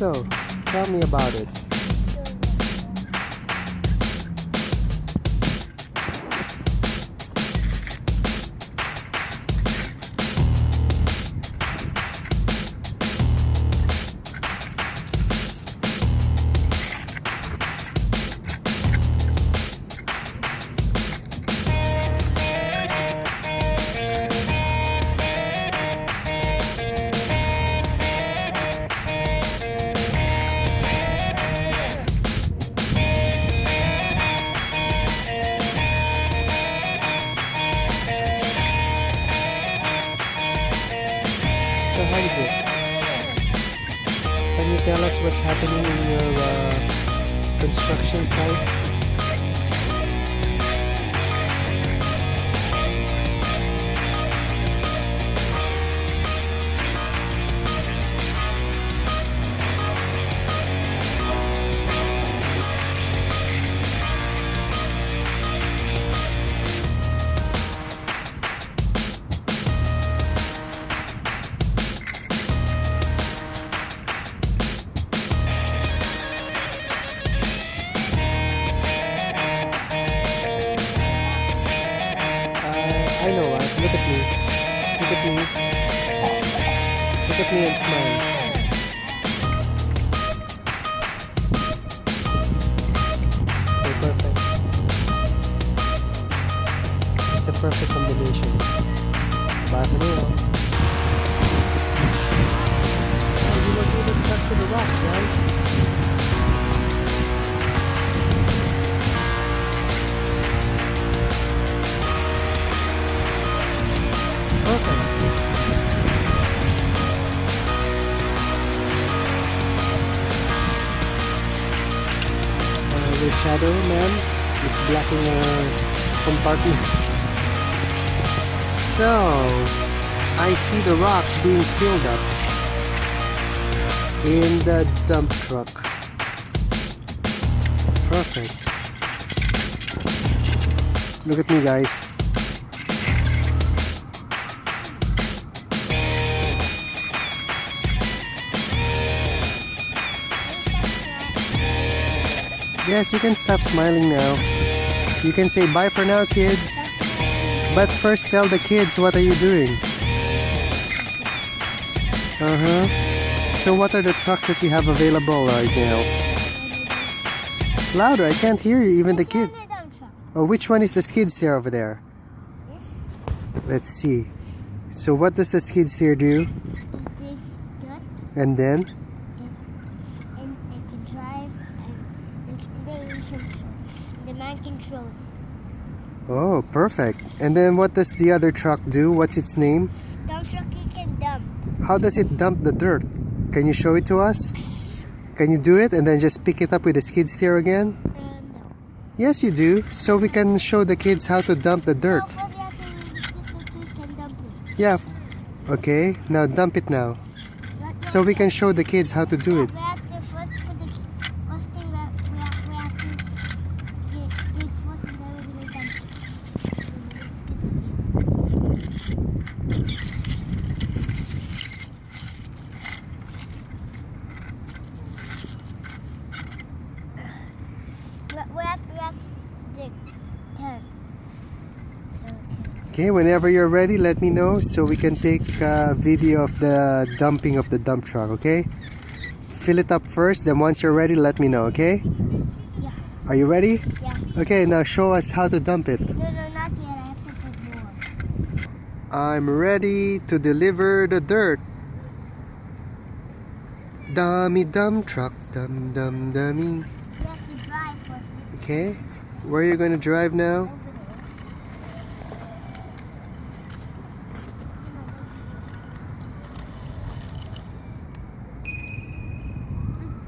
so? Tell me about it. So how is it? Can you tell us what's happening in your construction site? I know what. Look at me. Look at me. Look at me and smile. Okay, perfect. It's a perfect combination. Bye for now. You were able to capture the rocks, guys. Perfect. The shadow man is blocking our compartment. So, I see the rocks being filled up in the dump truck. Perfect. Look at me, guys. Yes, you can stop smiling now. You can say bye for now, kids. But first tell the kids, what are you doing? So what are the trucks that you have available right now? Louder, I can't hear you, even the kid. Oh, which one is the skid steer over there? Let's see. So what does the skid steer do? And then? And I can drive and the man control. Oh, perfect. And then what does the other truck do? What's its name? Dump truck you can dump. How does it dump the dirt? Can you show it to us? Can you do it and then just pick it up with the skid steer again? No. Yes, you do. So we can show the kids how to dump the dirt. No, but you have to, the kids can dump it. Yeah. Okay, now dump it now. So we can show the kids how to do it. We have to first put the first thing we have to dig first and then we're gonna dump it. We have to dig 10. Okay, whenever you're ready, let me know so we can take a video of the dumping of the dump truck, okay? Fill it up first, then once you're ready, let me know, okay? Yeah. Are you ready? Yeah. Okay, now show us how to dump it. No, not yet. I have to put more. I'm ready to deliver the dirt. Dummy dump truck, dum dum dummy. We have to drive first. Okay, where are you going to drive now? Over there.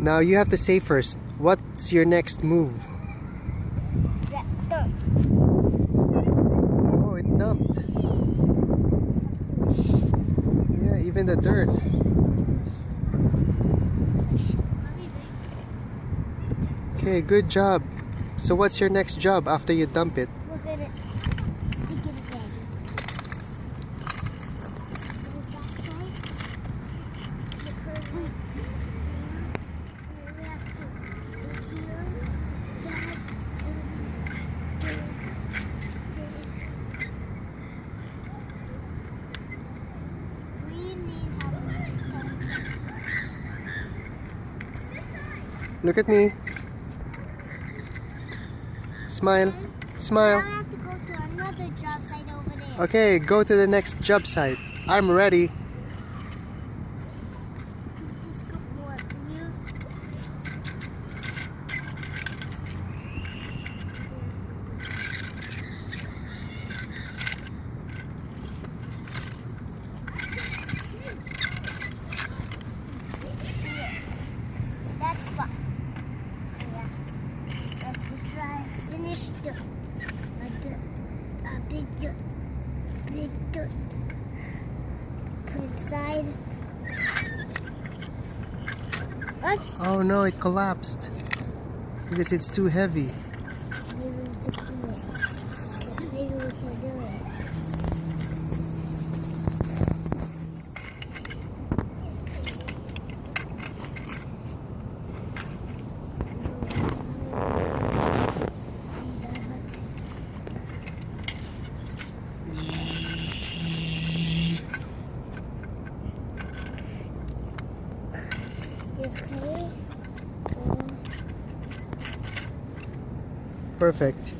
Now you have to say first, what's your next move? Dump. Oh, it dumped. Yeah, even the dirt. Okay, good job. So what's your next job after you dump it? We're gonna dig it again. Look at me. Smile. Now Smile. we have to go to another job site over there. Okay, go to the next job site. I'm ready. This could work. You. That's what. We have to try finish the big dirt. Put inside. Oops. Oh no, it collapsed. Because it's too heavy. Maybe we can do it. Maybe we can do it. Okay. Perfect.